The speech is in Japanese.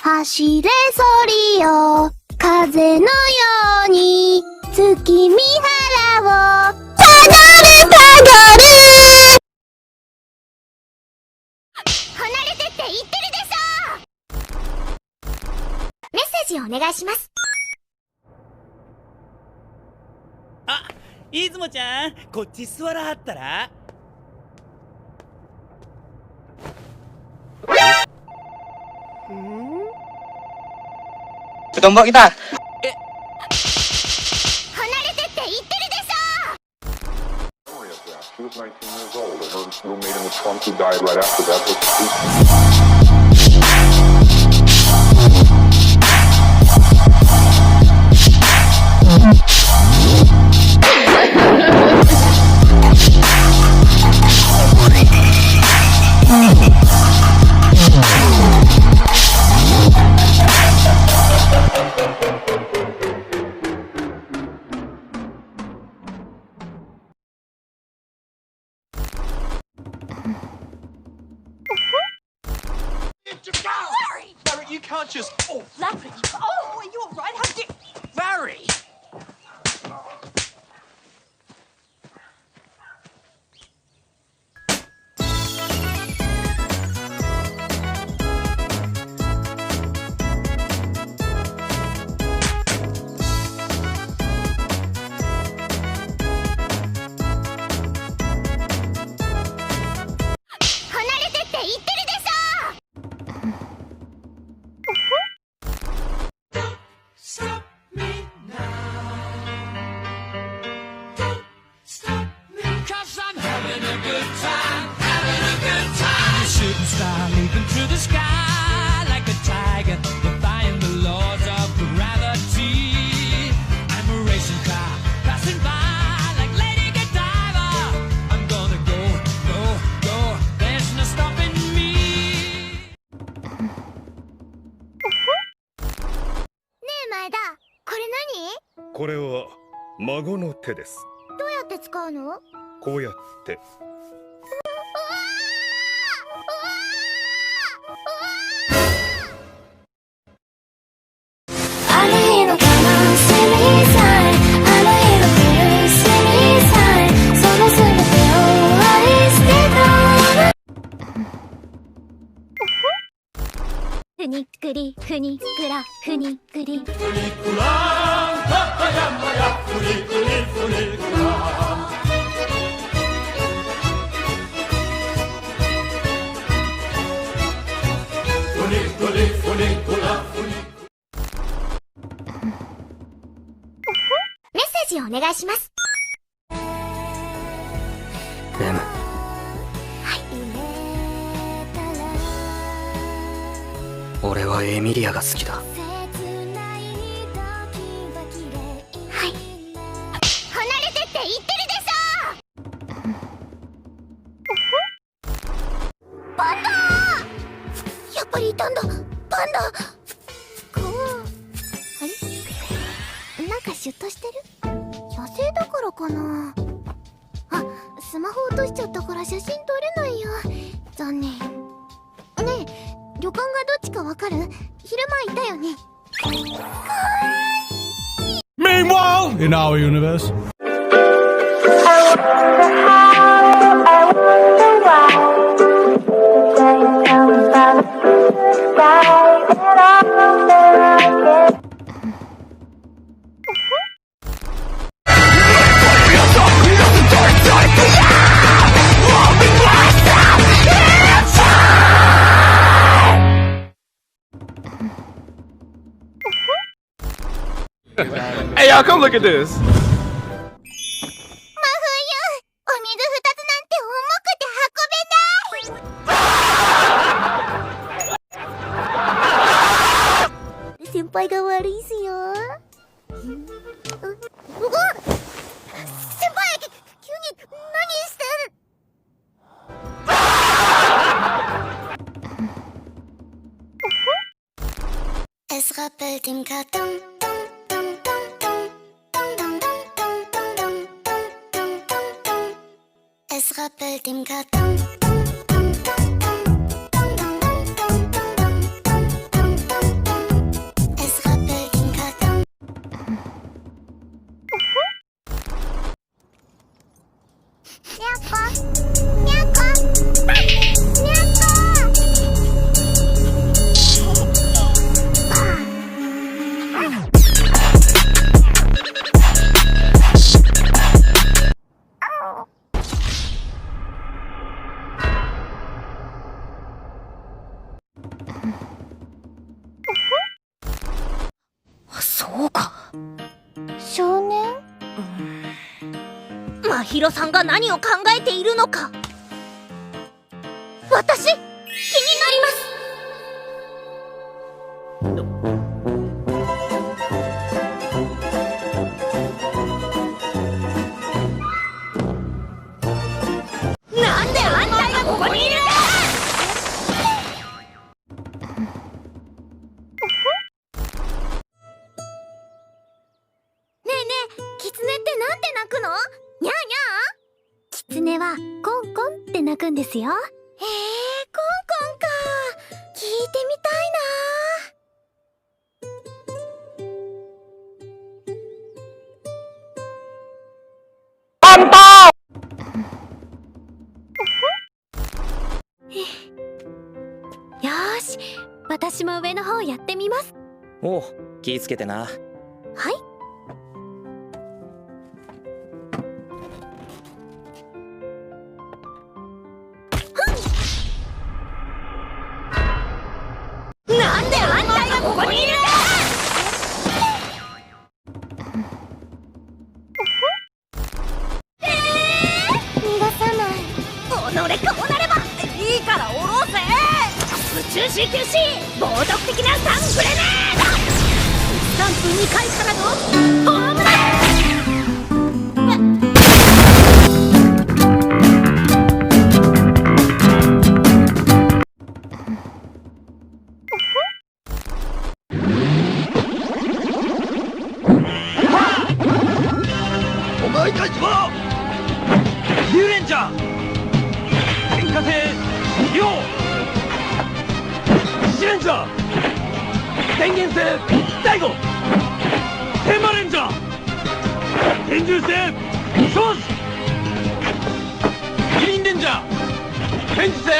走れソリよ風のように月見原をたどるたどる。離れてって言ってるでしょ。メッセージお願いします。あ、出雲ちゃん、こっち座らはったら。Bertombak kita. 離れてって言ってるでしょ。She was 19 years old, and her roommate in the trunk who died right after that was the police. Larry, you can't just. Oh, Larry. Oh, are you all right? How did. Larry! Shooting star leaping through the sky like a tiger, defying the laws of gravity. I'm a racing car passing by like Lady Godiva. I'm gonna go, go, go. There's no stopping me. ねえ前田、これ何？これは孫の手です。どうやって使うの？こうやって。あの日の悲しみさえ、あの日の苦しみさえ、その全てを愛してた。ふにっくりふにっくらふにっくり。メッセージお願いします。M。俺はエミリアが好きだ。はい。離れてって言ってるでしょ。パンダ。やっぱりいたんだ。パンダ。こう。あれ？なんかシュッとしてる？野生だからかな。あ、スマホ落としちゃったから写真撮れないよ。残念。ねえ。旅館がどっちかわかる？昼間いたよね。Meanwhile, in our universe. Hey, y'all, come look at this. 真冬、お水2つなんて重くて運べない。先輩が悪いっすよ。うわっ、先輩、急に何してる？Es rappelt im Karton. Es rappelt im Karton. そうか。少年？真宙さんが何を考えているのか、私気になります。なんであんたがここにいるんだ！ねえねえ、キツネってなんて鳴くの？にゃーにゃー。キツネはコンコンって鳴くんですよ。コンコンか。聞いてみたいな。よーし、私も上の方やってみます。おう、気ぃつけてな。はい。なんであんたがここにいるんだ！逃がさない。己こうなればいいからおろうぜ。宇宙 CQC 暴力的なサングレネード。3分2回からのホームラン。お前たちはリュウレンジャー、天下星リオ、シレンジャー、電源星大悟、テーマレンジャー、天獣星ソース、キリンレンジャー、天磁星